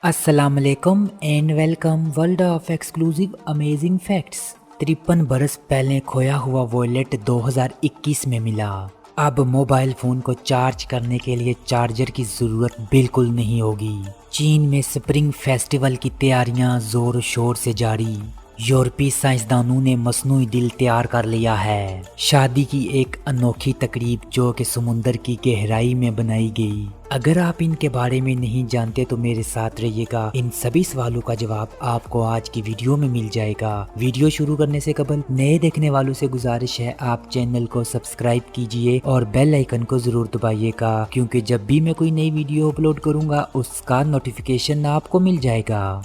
अस्सलाम वालेकुम and welcome world of exclusive amazing facts. 53 बरस पहले खोया हुआ वॉलेट 2021 में मिला। अब मोबाइल फोन को चार्ज करने के लिए चार्जर की जरूरत बिल्कुल नहीं होगी। चीन में स्प्रिंग फेस्टिवल की तैयारियां जोर शोर से जारी। यूरोपीय साइंसदानों ने मसनूई दिल तैयार कर लिया है। शादी की एक अनोखी तकरीब जो कि समुंदर की गहराई में बनाई गई। अगर आप इनके बारे में नहीं जानते तो मेरे साथ रहिएगा। इन सभी सवालों का जवाब आपको आज की वीडियो में मिल जाएगा। वीडियो शुरू करने से कबल नए देखने वालों से गुजारिश है आप चैनल को सब्सक्राइब कीजिए और बेल आइकन को जरूर दबाइएगा, क्योंकि जब भी मैं कोई नई वीडियो अपलोड करूंगा उसका नोटिफिकेशन आपको मिल जाएगा।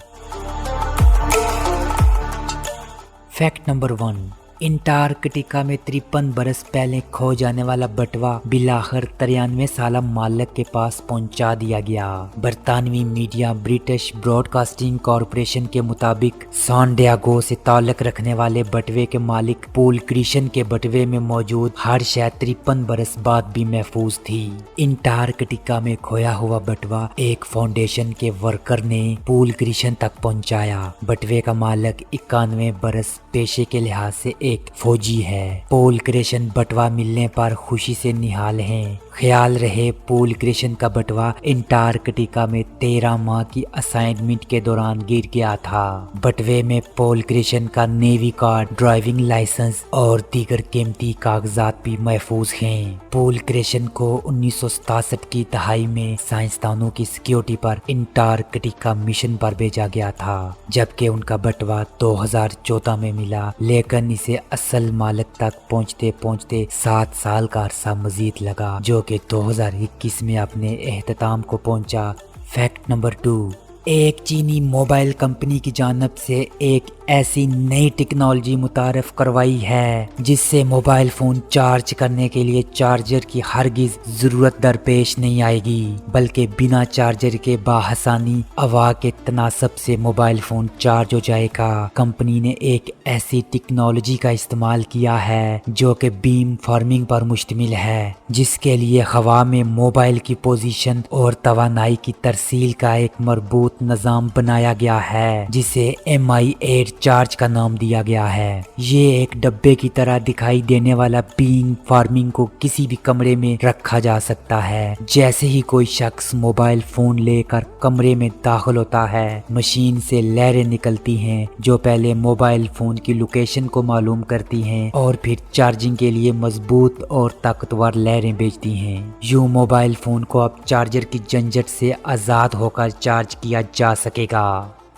फैक्ट नंबर 1, अंटार्कटिका में 53 बरस पहले खो जाने वाला बटवा बिलाखिर 93 साला मालिक के पास पहुंचा दिया गया। बरतानवी मीडिया ब्रिटिश ब्रॉडकास्टिंग कॉरपोरेशन के मुताबिक सैन डिएगो से ताल्लुक रखने वाले बटवे के मालिक पॉल क्रिशन के बटवे में मौजूद हर शय 53 बरस बाद भी महफूज थी। अंटार्कटिका में खोया हुआ बटवा एक फाउंडेशन के वर्कर ने पॉल क्रिशन तक पहुंचाया। बटवे का मालिक 91 बरस पेशे के लिहाज से एक फौजी है। पॉल क्रिशन बटवा मिलने पर खुशी से निहाल हैं। ख्याल रहे पॉल क्रिशन का बटवा अंटार्कटिका में 13 माह की असाइनमेंट के दौरान गिर गया था। बटवे में पॉल क्रिशन का नेवी कार्ड, ड्राइविंग लाइसेंस और दीगर कीमती कागजात भी महफूज हैं। पॉल क्रिशन को 1967 की दहाई में साइंसदानों की सिक्योरिटी पर अंटार्कटिका मिशन पर भेजा गया था, जबकि उनका बटवा 2014 में मिला, लेकिन इसे असल मालिक तक पहुंचते पहुंचते 7 साल का अरसा मजीद लगा, जो कि 2021 में अपने एहतताम को पहुंचा। फैक्ट नंबर 2, एक चीनी मोबाइल कंपनी की जानब से एक ऐसी नई टेक्नोलॉजी मुतारफ करवाई है जिससे मोबाइल फोन चार्ज करने के लिए चार्जर की हरगिज जरूरत दरपेश नहीं आएगी, बल्कि बिना चार्जर के बाहसानी हवा के तनासब से मोबाइल फोन चार्ज हो जाएगा। कंपनी ने एक ऐसी टेक्नोलॉजी का इस्तेमाल किया है जो कि बीम फॉर्मिंग पर मुश्तमिल है, जिसके लिए हवा में मोबाइल की पोजीशन और तवानाई की तरसील का एक मरबूत निजाम बनाया गया है, जिसे MI8 चार्ज का नाम दिया गया है। ये एक डब्बे की तरह दिखाई देने वाला बीम फॉर्मिंग को किसी भी कमरे में रखा जा सकता है। जैसे ही कोई शख्स मोबाइल फोन लेकर कमरे में दाखिल होता है, मशीन से लहरें निकलती हैं जो पहले मोबाइल फोन की लोकेशन को मालूम करती हैं और फिर चार्जिंग के लिए मजबूत और ताकतवर लहरें भेजती हैं। यूं मोबाइल फोन को अब चार्जर की झंझट से आजाद होकर चार्ज किया जा सकेगा।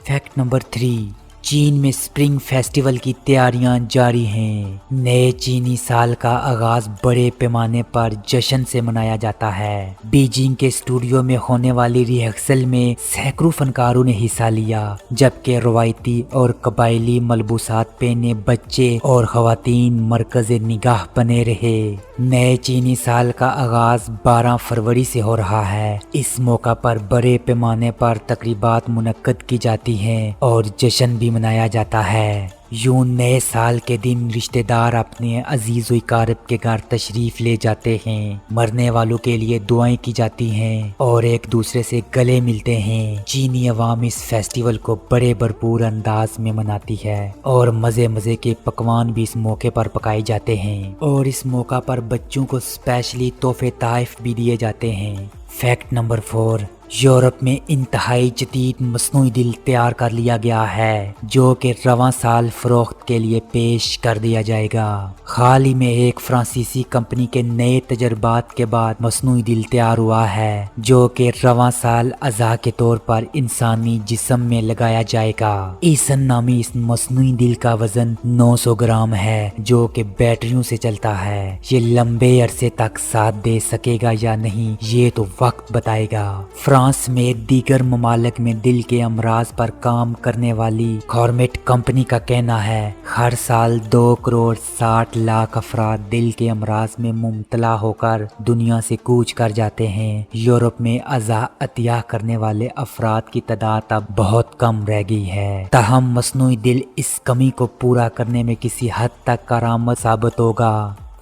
फैक्ट नंबर 3, चीन में स्प्रिंग फेस्टिवल की तैयारियां जारी हैं। नए चीनी साल का आगाज बड़े पैमाने पर जश्न से मनाया जाता है। बीजिंग के स्टूडियो में होने वाली रिहर्सल में सैकड़ों फनकारों ने हिस्सा लिया, जबकि रवायती और कबायली मलबूसात पहने बच्चे और खवातीन मरकज़े निगाह बने रहे। नए चीनी साल का आगाज 12 फरवरी से हो रहा है। इस मौका पर बड़े पैमाने पर तकरीबात मुनक्कद की जाती हैं और जश्न भी मनाया जाता है। यूं नए साल के दिन रिश्तेदार अपने अजीज व अकारिब के घर तशरीफ ले जाते हैं। मरने वालों के लिए दुआएं की जाती हैं और एक दूसरे से गले मिलते हैं। चीनी अवाम इस फेस्टिवल को बड़े भरपूर अंदाज में मनाती है और मजे मजे के पकवान भी इस मौके पर पकाए जाते हैं और इस मौका पर बच्चों को स्पेशली तोहफे ताइफ भी दिए जाते हैं। फैक्ट नंबर 4, यूरोप में इंतहाई जदीद मसनूई दिल तैयार कर लिया गया है जो कि रवां साल फरोख्त के लिए पेश कर दिया जाएगा। हाल ही में एक फ्रांसीसी कंपनी के नए तजर्बात के बाद मसनूई दिल तैयार हुआ है जो कि रवां साल अज़ा के तौर पर इंसानी जिस्म में लगाया जाएगा। ईसन नामी इस मसनूई दिल का वजन 900 ग्राम है जो कि बैटरियों से चलता है। ये लंबे अरसे तक साथ दे सकेगा या नहीं ये तो वक्त बताएगा। फ्रांस में दीगर ममालिक में दिल के अमराज पर काम करने वाली गवर्नमेंट कंपनी का कहना है हर साल 2 करोड़ 60 लाख अफराद दिल के अमराज में मुब्तला होकर दुनिया से कूच कर जाते हैं। यूरोप में अज़ा अतिया करने वाले अफराद की तादाद अब बहुत कम रह गई है। ताहम मसनूई दिल इस कमी को पूरा करने में किसी हद तक कारआमद साबित होगा।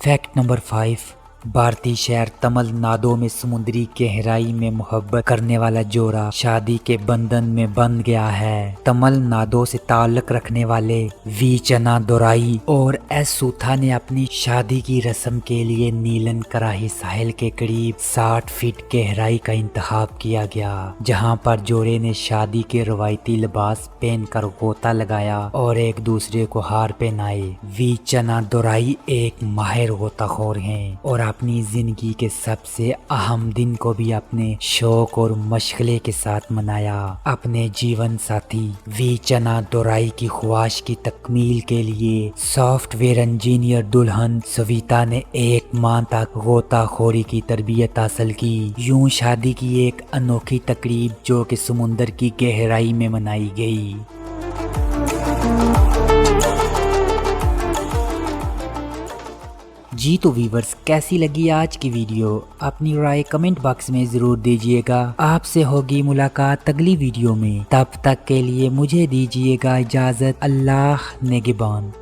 फैक्ट नंबर 5, भारतीय शहर तमिल नाडु में समुद्री गहराई में मोहब्बत करने वाला जोड़ा शादी के बंधन में बंध गया है। तमिल नाडु से ताल्लुक रखने वाले वी चना दोराई और एस सूथा ने अपनी शादी की रस्म के लिए नीलन कराही साहिल के करीब 60 फीट गहराई का इंतखाब किया गया, जहां पर जोड़े ने शादी के रवायती लिबास पहनकर गोता लगाया और एक दूसरे को हार पहनाए। वी चना दोराई एक माहिर गोताखोर हैं और अपनी जिंदगी के सबसे अहम दिन को भी अपने शौक और मशगले के साथ मनाया। अपने जीवन साथी वी चना दोराई की ख्वाहिश की तकमील के लिए सॉफ्टवेयर इंजीनियर दुल्हन सविता ने 1 माह तक गोताखोरी की तरबियत हासिल की। यूं शादी की एक अनोखी तकरीब जो कि समुंदर की गहराई में मनाई गई। जी तो व्यूवर्स, कैसी लगी आज की वीडियो? अपनी राय कमेंट बॉक्स में जरूर दीजिएगा। आपसे होगी मुलाकात अगली वीडियो में, तब तक के लिए मुझे दीजिएगा इजाजत। अल्लाह निगहबान।